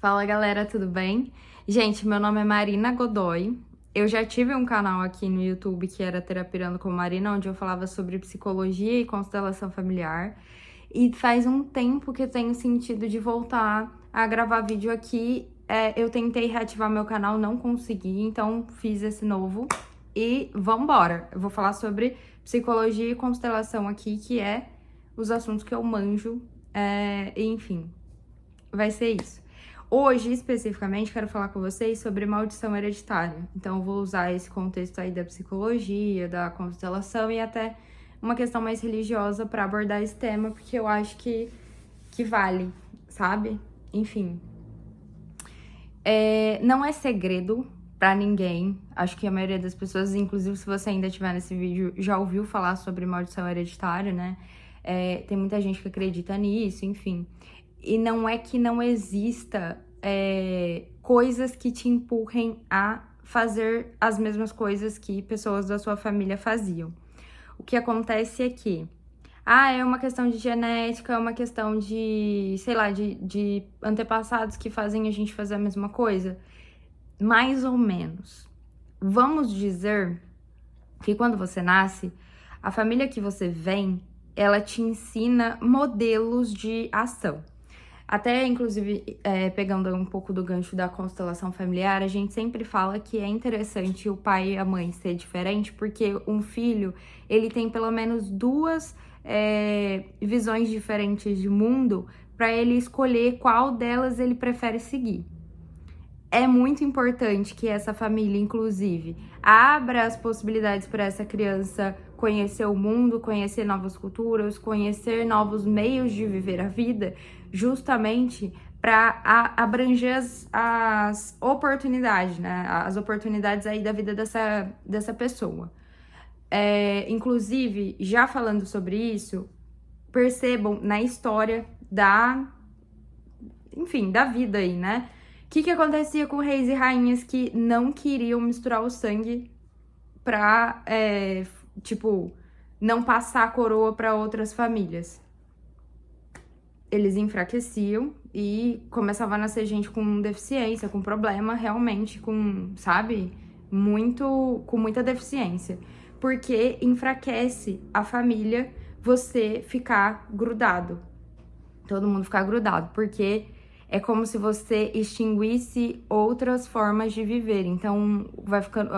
Fala galera, tudo bem? Gente, meu nome é Marina Godoy. Eu já tive um canal aqui no YouTube que era Terapirando com Marina, onde eu falava sobre psicologia e constelação familiar. E faz um tempo que eu tenho sentido de voltar a gravar vídeo aqui. Eu tentei reativar meu canal, não consegui, então fiz esse novo. E vambora! Eu vou falar sobre psicologia e constelação aqui, que é os assuntos que eu manjo. Enfim, vai ser isso. Hoje, especificamente, quero falar com vocês sobre maldição hereditária. Então, eu vou usar esse contexto aí da psicologia, da constelação e até uma questão mais religiosa para abordar esse tema, porque eu acho que vale, sabe? Enfim. Não é segredo para ninguém. Acho que a maioria das pessoas, inclusive se você ainda estiver nesse vídeo, já ouviu falar sobre maldição hereditária, né? Tem muita gente que acredita nisso, enfim. E não é que não exista coisas que te empurrem a fazer as mesmas coisas que pessoas da sua família faziam. O que acontece é que é uma questão de genética, é uma questão de, sei lá, de antepassados que fazem a gente fazer a mesma coisa. Mais ou menos. Vamos dizer que quando você nasce, a família que você vem, ela te ensina modelos de ação. Até, inclusive, pegando um pouco do gancho da constelação familiar, a gente sempre fala que é interessante o pai e a mãe ser diferente, porque um filho, ele tem pelo menos duas visões diferentes de mundo para ele escolher qual delas ele prefere seguir. É muito importante que essa família, inclusive, abra as possibilidades para essa criança conhecer o mundo, conhecer novas culturas, conhecer novos meios de viver a vida, justamente para abranger as oportunidades, né? As oportunidades aí da vida dessa pessoa. Inclusive, já falando sobre isso, percebam na história enfim, da vida aí, né? O que acontecia com reis e rainhas que não queriam misturar o sangue pra, não passar a coroa para outras famílias? Eles enfraqueciam e começava a nascer gente com deficiência, com problema, realmente, sabe? Com muita deficiência. Porque enfraquece a família você ficar grudado. Todo mundo ficar grudado, porque é como se você extinguisse outras formas de viver. Então, vai ficando,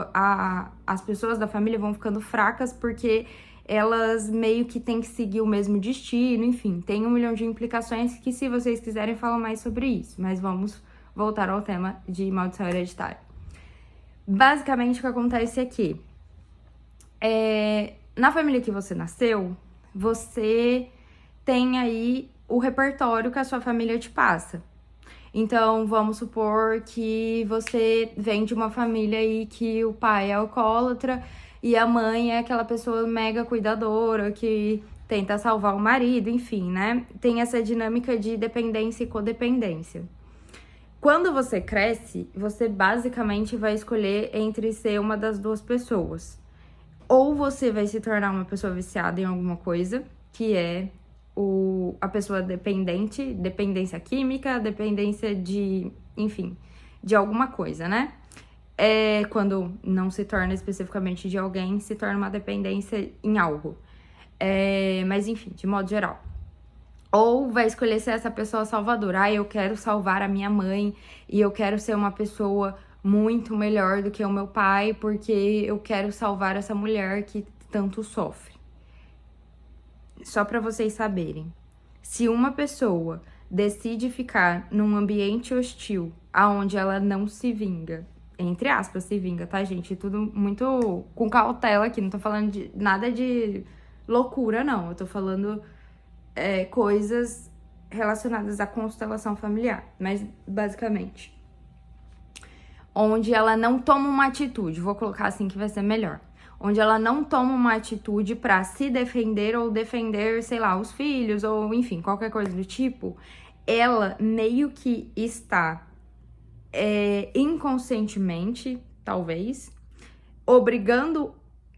as pessoas da família vão ficando fracas porque elas meio que têm que seguir o mesmo destino, enfim, tem 1 milhão de implicações que, se vocês quiserem, falam mais sobre isso. Mas vamos voltar ao tema de maldição hereditária. Basicamente, o que acontece é que na família que você nasceu, você tem aí o repertório que a sua família te passa. Então, vamos supor que você vem de uma família aí que o pai é alcoólatra e a mãe é aquela pessoa mega cuidadora que tenta salvar o marido, enfim, né? Tem essa dinâmica de dependência e codependência. Quando você cresce, você basicamente vai escolher entre ser uma das duas pessoas. Ou você vai se tornar uma pessoa viciada em alguma coisa, que é a pessoa dependente, dependência química, dependência enfim, de alguma coisa, né? Quando não se torna especificamente de alguém, se torna uma dependência em algo. Mas enfim, de modo geral. Ou vai escolher ser essa pessoa salvadora. Eu quero salvar a minha mãe e eu quero ser uma pessoa muito melhor do que o meu pai, porque eu quero salvar essa mulher que tanto sofre. Só para vocês saberem, se uma pessoa decide ficar num ambiente hostil, aonde ela não se vinga, entre aspas, se vinga, tá, gente? Tudo muito com cautela aqui, não tô falando de nada de loucura, não. Eu tô falando coisas relacionadas à constelação familiar, mas basicamente, onde ela não toma uma atitude, vou colocar assim que vai ser melhor, onde ela não toma uma atitude para se defender ou defender, sei lá, os filhos ou enfim, qualquer coisa do tipo, ela meio que está inconscientemente, talvez, obrigando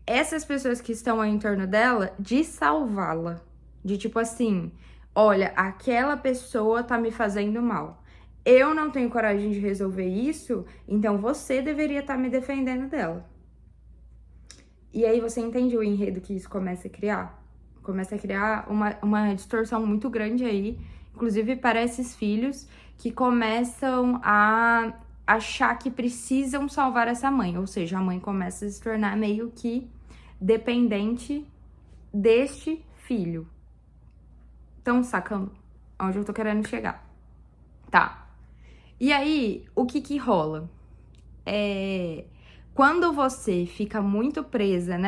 essas pessoas que estão ao entorno dela de salvá-la. De tipo assim, olha, aquela pessoa tá me fazendo mal. eu não tenho coragem de resolver isso, então você deveria estar me defendendo dela. E aí você entende o enredo que isso começa a criar? Começa a criar uma distorção muito grande aí, inclusive para esses filhos que começam a achar que precisam salvar essa mãe, ou seja, a mãe começa a se tornar meio que dependente deste filho. Estão sacando onde eu tô querendo chegar? Tá. E aí, o que rola? Quando você fica muito presa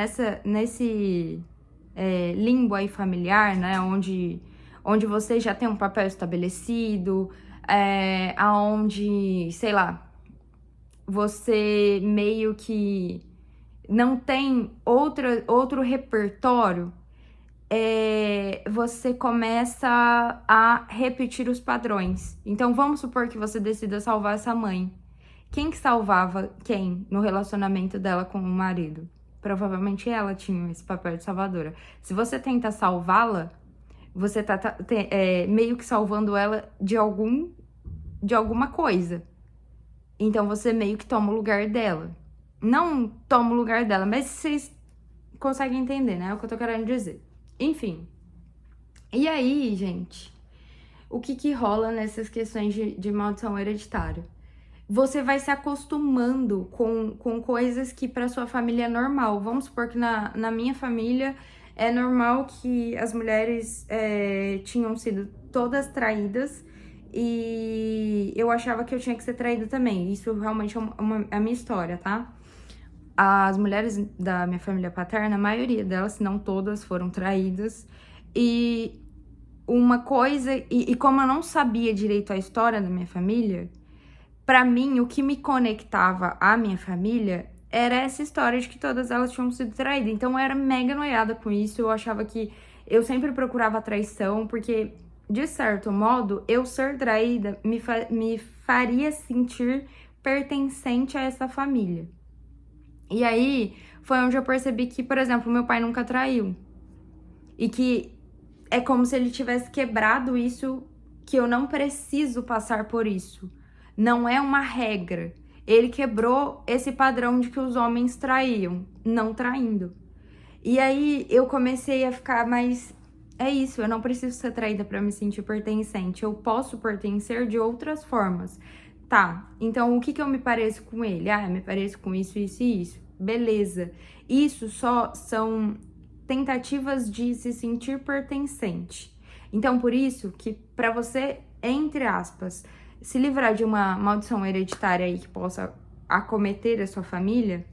nesse limbo aí familiar, né? Onde você já tem um papel estabelecido, aonde, sei lá, você meio que não tem outro repertório, você começa a repetir os padrões. Então, vamos supor que você decida salvar essa mãe. Quem que salvava quem no relacionamento dela com o marido? Provavelmente ela tinha esse papel de salvadora. Se você tenta salvá-la, você tá meio que salvando ela de alguma coisa. Então, você meio que toma o lugar dela. Não toma o lugar dela, mas vocês conseguem entender, né? É o que eu tô querendo dizer. Enfim. E aí, gente, o que rola nessas questões de maldição hereditária? Você vai se acostumando com coisas que para sua família é normal. Vamos supor que na minha família é normal que as mulheres tinham sido todas traídas e eu achava que eu tinha que ser traída também. Isso realmente é a minha história, tá? As mulheres da minha família paterna, a maioria delas, se não todas, foram traídas. E uma coisa... E como eu não sabia direito a história da minha família, pra mim, o que me conectava à minha família era essa história de que todas elas tinham sido traídas. Então, eu era mega noiada com isso. Eu achava que... Eu sempre procurava traição, porque, de certo modo, eu ser traída me faria sentir pertencente a essa família. E aí, foi onde eu percebi que, por exemplo, meu pai nunca traiu. E que é como se ele tivesse quebrado isso, que eu não preciso passar por isso. Não é uma regra. Ele quebrou esse padrão de que os homens traíam, não traindo. E aí, eu comecei a ficar mais... É isso, eu não preciso ser traída pra me sentir pertencente. Eu posso pertencer de outras formas. Tá, então o que eu me pareço com ele? Ah, eu me pareço com isso, isso e isso. Beleza. Isso só são tentativas de se sentir pertencente. Então, por isso que para você, entre aspas, se livrar de uma maldição hereditária aí que possa acometer a sua família,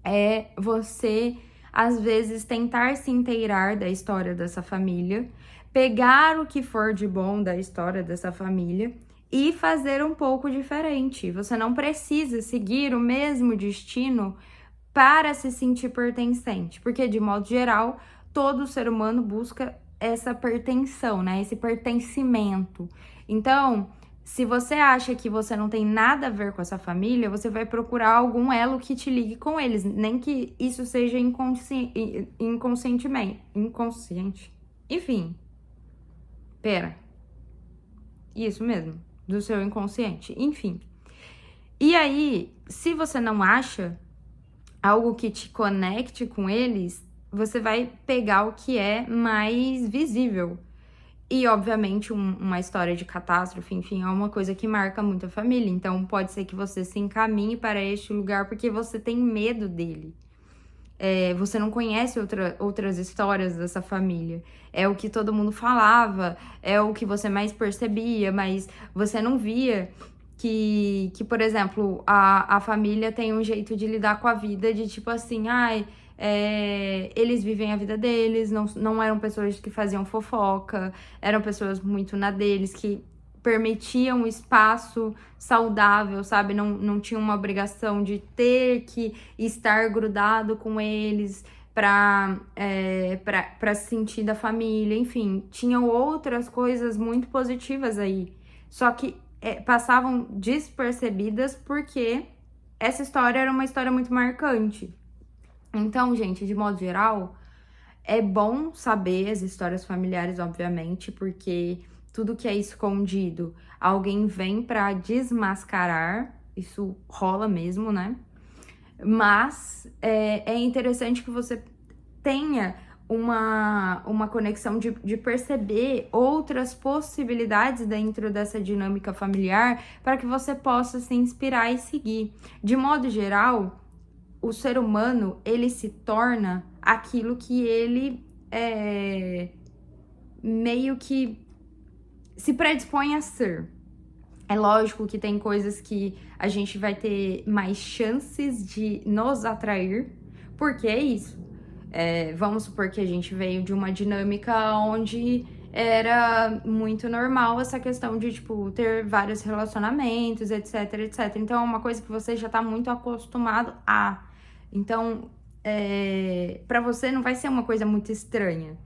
é você, às vezes, tentar se inteirar da história dessa família, pegar o que for de bom da história dessa família e fazer um pouco diferente. Você não precisa seguir o mesmo destino para se sentir pertencente, porque de modo geral, todo ser humano busca essa pertenção, né? Esse pertencimento. Então, se você acha que você não tem nada a ver com essa família, você vai procurar algum elo que te ligue com eles, nem que isso seja inconscientemente, inconsciente. Enfim. Pera. Isso mesmo, do seu inconsciente. Enfim. E aí, se você não acha algo que te conecte com eles, você vai pegar o que é mais visível. E, obviamente, uma história de catástrofe, enfim, é uma coisa que marca muito a família. Então, pode ser que você se encaminhe para este lugar porque você tem medo dele. Você não conhece outras histórias dessa família. É o que todo mundo falava, é o que você mais percebia, mas você não via que por exemplo, a família tem um jeito de lidar com a vida de tipo assim, eles vivem a vida deles, não eram pessoas que faziam fofoca, eram pessoas muito na deles, que permitiam um espaço saudável, sabe? Não tinha uma obrigação de ter que estar grudado com eles para se sentir da família, enfim, tinham outras coisas muito positivas aí. Só que passavam despercebidas porque essa história era uma história muito marcante. Então, gente, de modo geral, é bom saber as histórias familiares, obviamente, porque tudo que é escondido, alguém vem pra desmascarar, isso rola mesmo, né? Mas é interessante que você tenha uma conexão de perceber outras possibilidades dentro dessa dinâmica familiar para que você possa se inspirar e seguir. De modo geral, o ser humano, ele se torna aquilo que ele meio que se predispõe a ser. É lógico que tem coisas que a gente vai ter mais chances de nos atrair, porque é isso. Vamos supor que a gente veio de uma dinâmica onde era muito normal essa questão de, tipo, ter vários relacionamentos, etc, etc. Então, é uma coisa que você já tá muito acostumado a. Então, pra você não vai ser uma coisa muito estranha.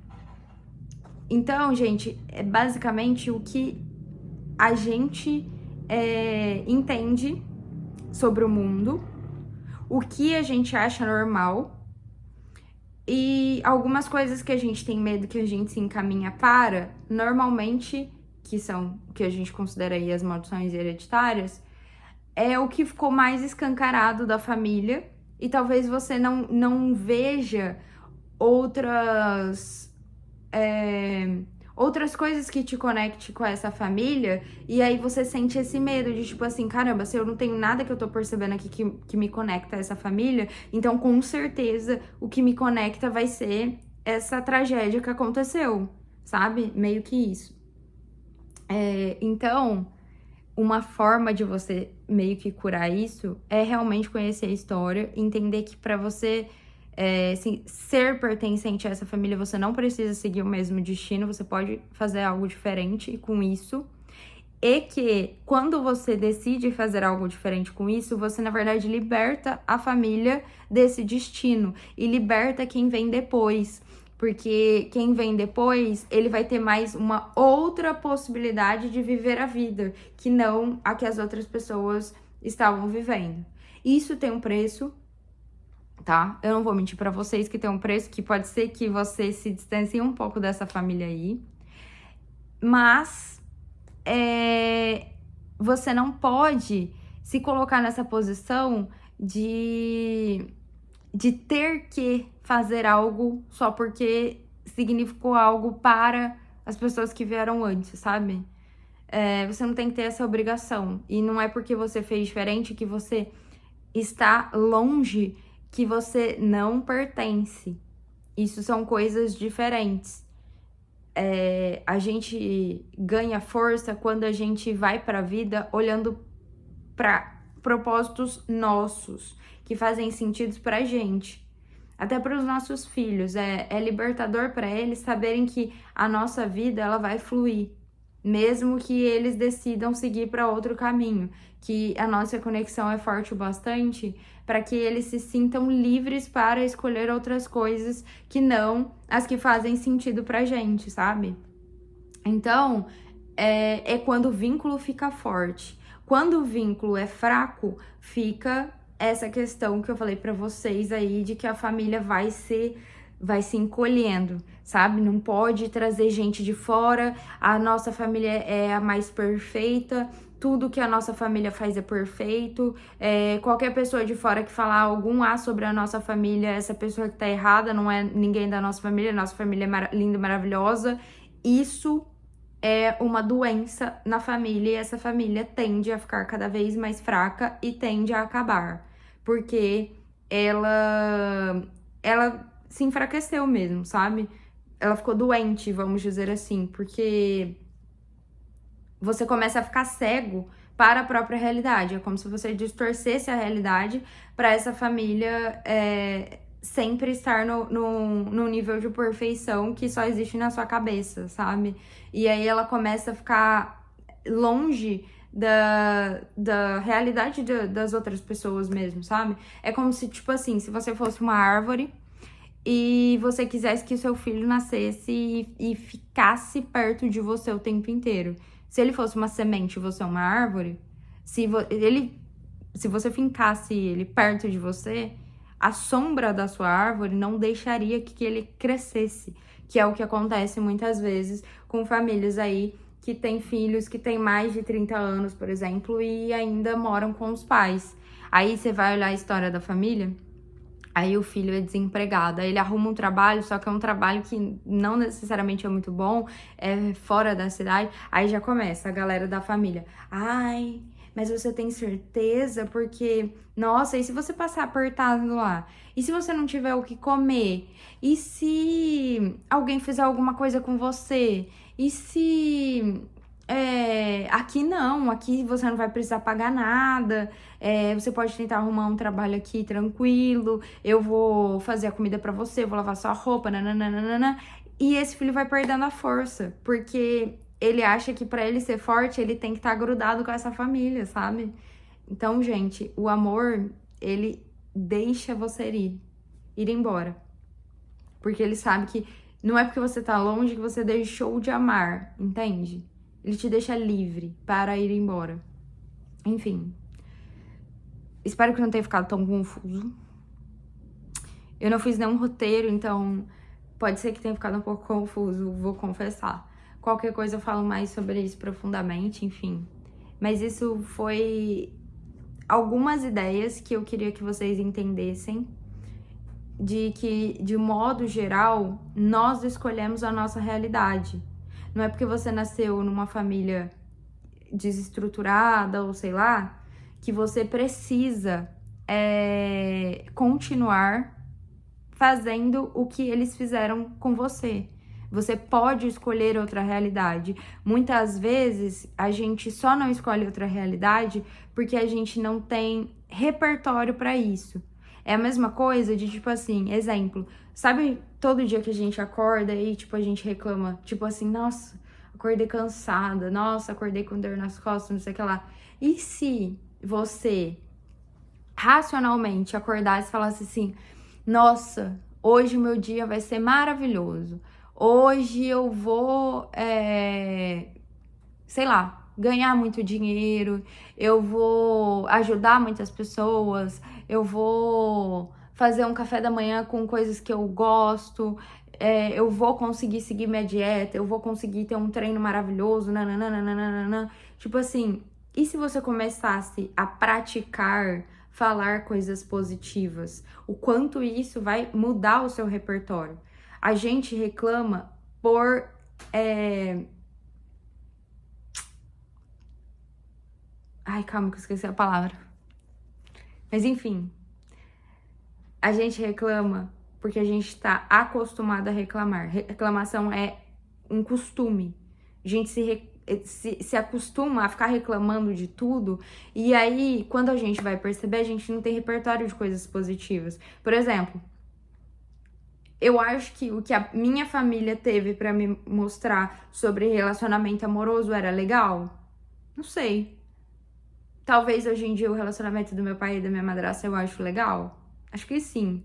Então, gente, é basicamente o que a gente entende sobre o mundo, o que a gente acha normal e algumas coisas que a gente tem medo que a gente se encaminha para, normalmente, que são o que a gente considera aí as maldições hereditárias, é o que ficou mais escancarado da família e talvez você não veja outras coisas que te conecte com essa família, e aí você sente esse medo de, tipo assim, caramba, se eu não tenho nada que eu tô percebendo aqui que me conecta a essa família, então com certeza o que me conecta vai ser essa tragédia que aconteceu, sabe? Meio que isso. Então, uma forma de você meio que curar isso é realmente conhecer a história, entender que pra você ser pertencente a essa família, você não precisa seguir o mesmo destino, você pode fazer algo diferente com isso. E que quando você decide fazer algo diferente com isso, você na verdade liberta a família desse destino e liberta quem vem depois. Porque quem vem depois, ele vai ter mais uma outra possibilidade de viver a vida, que não a que as outras pessoas estavam vivendo. Isso tem um preço, tá? Eu não vou mentir pra vocês que tem um preço, que pode ser que você se distancie um pouco dessa família aí. Mas você não pode se colocar nessa posição de ter que fazer algo só porque significou algo para as pessoas que vieram antes, sabe? Você não tem que ter essa obrigação. E não é porque você fez diferente que você está longe, que você não pertence. Isso são coisas diferentes. A gente ganha força quando a gente vai pra vida olhando para propósitos nossos, que fazem sentido pra gente. Até para os nossos filhos. É libertador para eles saberem que a nossa vida ela vai fluir, mesmo que eles decidam seguir para outro caminho, que a nossa conexão é forte o bastante para que eles se sintam livres para escolher outras coisas que não as que fazem sentido pra gente, sabe? Então, é quando o vínculo fica forte. Quando o vínculo é fraco, fica essa questão que eu falei pra vocês aí, de que a família vai se encolhendo, sabe? Não pode trazer gente de fora, a nossa família é a mais perfeita, tudo que a nossa família faz é perfeito, qualquer pessoa de fora que falar algum A sobre a nossa família, essa pessoa que tá errada, não é ninguém da nossa família é linda, maravilhosa. Isso é uma doença na família e essa família tende a ficar cada vez mais fraca e tende a acabar, porque ela se enfraqueceu mesmo, sabe? Ela ficou doente, vamos dizer assim, porque você começa a ficar cego para a própria realidade. É como se você distorcesse a realidade para essa família sempre estar no nível de perfeição que só existe na sua cabeça, sabe? E aí ela começa a ficar longe da realidade das outras pessoas mesmo, sabe? É como se, tipo assim, se você fosse uma árvore e você quisesse que o seu filho nascesse e ficasse perto de você o tempo inteiro. Se ele fosse uma semente e você uma árvore, se você fincasse ele perto de você, a sombra da sua árvore não deixaria que ele crescesse, que é o que acontece muitas vezes com famílias aí que tem filhos que têm mais de 30 anos, por exemplo, e ainda moram com os pais. Aí você vai olhar a história da família, aí o filho é desempregado, aí ele arruma um trabalho, só que é um trabalho que não necessariamente é muito bom, é fora da cidade, aí já começa a galera da família. Ai, mas você tem certeza? Porque, nossa, e se você passar apertado lá? E se você não tiver o que comer? E se alguém fizer alguma coisa com você? E se... aqui não, aqui você não vai precisar pagar nada, você pode tentar arrumar um trabalho aqui tranquilo, eu vou fazer a comida pra você, vou lavar sua roupa, nananana. E esse filho vai perdendo a força, porque ele acha que pra ele ser forte, ele tem que estar grudado com essa família, sabe? Então, gente, o amor, ele deixa você ir embora. Porque ele sabe que não é porque você tá longe que você deixou de amar, entende? Ele te deixa livre para ir embora. Enfim. Espero que não tenha ficado tão confuso. Eu não fiz nenhum roteiro, então pode ser que tenha ficado um pouco confuso, vou confessar. Qualquer coisa eu falo mais sobre isso profundamente, enfim. Mas isso foi algumas ideias que eu queria que vocês entendessem, de que, de modo geral, nós escolhemos a nossa realidade. Não é porque você nasceu numa família desestruturada ou sei lá, que você precisa continuar fazendo o que eles fizeram com você. Você pode escolher outra realidade. Muitas vezes a gente só não escolhe outra realidade porque a gente não tem repertório para isso. É a mesma coisa de, tipo assim, exemplo, sabe todo dia que a gente acorda e, tipo, a gente reclama, tipo assim, nossa, acordei cansada, nossa, acordei com dor nas costas, não sei o que lá. E se você racionalmente acordasse e falasse assim, nossa, hoje o meu dia vai ser maravilhoso, hoje eu vou, sei lá, ganhar muito dinheiro, eu vou ajudar muitas pessoas, eu vou fazer um café da manhã com coisas que eu gosto, eu vou conseguir seguir minha dieta, eu vou conseguir ter um treino maravilhoso, nananana. Tipo assim, e se você começasse a praticar falar coisas positivas? O quanto isso vai mudar o seu repertório? A gente reclama por... Ai, calma que eu esqueci a palavra. Mas enfim, a gente reclama porque a gente tá acostumado a reclamar. Reclamação é um costume. A gente se acostuma a ficar reclamando de tudo, e aí, quando a gente vai perceber, a gente não tem repertório de coisas positivas. Por exemplo, eu acho que o que a minha família teve pra me mostrar sobre relacionamento amoroso era legal? Não sei. Talvez hoje em dia o relacionamento do meu pai e da minha madrasta eu acho legal. Acho que sim.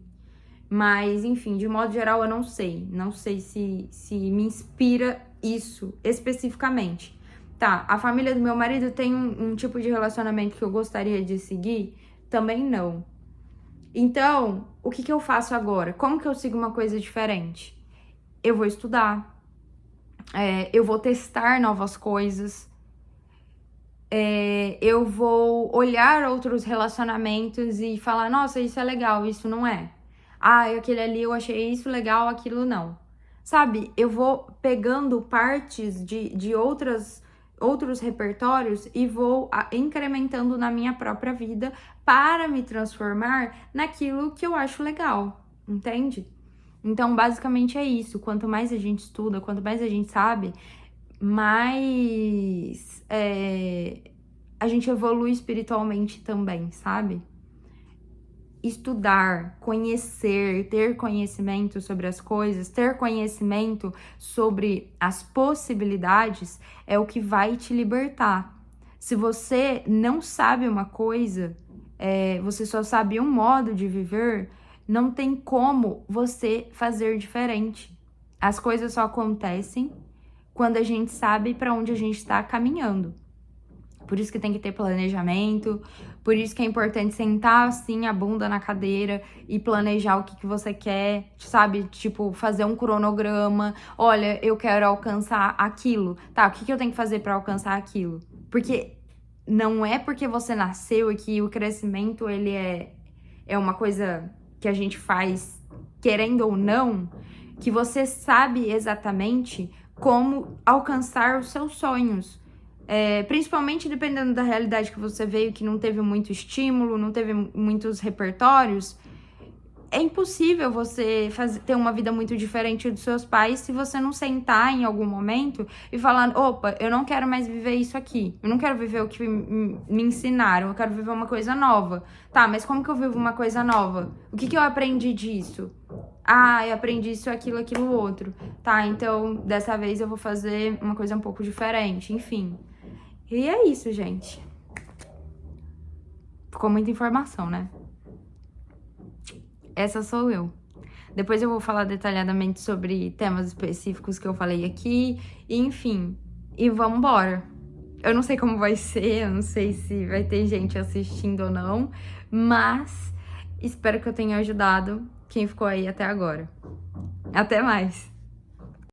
Mas, enfim, de modo geral eu não sei. Não sei se me inspira isso especificamente. Tá, a família do meu marido tem um tipo de relacionamento que eu gostaria de seguir? Também não. Então, o que eu faço agora? Como que eu sigo uma coisa diferente? Eu vou estudar. Eu vou testar novas coisas. Eu vou olhar outros relacionamentos e falar, nossa, isso é legal, isso não é. Ah, aquele ali eu achei isso legal, aquilo não. Sabe, eu vou pegando partes de outros repertórios e vou incrementando na minha própria vida para me transformar naquilo que eu acho legal, entende? Então, basicamente é isso. Quanto mais a gente estuda, quanto mais a gente sabe, mais a gente evolui espiritualmente também, sabe? Estudar, conhecer, ter conhecimento sobre as coisas, ter conhecimento sobre as possibilidades é o que vai te libertar. Se você não sabe uma coisa, você só sabe um modo de viver, não tem como você fazer diferente. As coisas só acontecem quando a gente sabe para onde a gente está caminhando. Por isso que tem que ter planejamento, por isso que é importante sentar assim a bunda na cadeira e planejar o que você quer, sabe? Tipo, fazer um cronograma. Olha, eu quero alcançar aquilo. Tá, o que eu tenho que fazer pra alcançar aquilo? Porque não é porque você nasceu e que o crescimento ele é uma coisa que a gente faz querendo ou não, que você sabe exatamente como alcançar os seus sonhos. Principalmente dependendo da realidade que você veio, que não teve muito estímulo, não teve muitos repertórios, é impossível você ter uma vida muito diferente dos seus pais se você não sentar em algum momento e falar, opa, eu não quero mais viver isso aqui, eu não quero viver o que me ensinaram, eu quero viver uma coisa nova. Tá, mas como que eu vivo uma coisa nova? O que eu aprendi disso? Ah, eu aprendi isso, aquilo, aquilo, outro. Tá, então dessa vez eu vou fazer uma coisa um pouco diferente, enfim. E é isso, gente. Ficou muita informação, né? Essa sou eu. Depois eu vou falar detalhadamente sobre temas específicos que eu falei aqui, enfim. E vamos embora. Eu não sei como vai ser, eu não sei se vai ter gente assistindo ou não, mas espero que eu tenha ajudado quem ficou aí até agora. Até mais!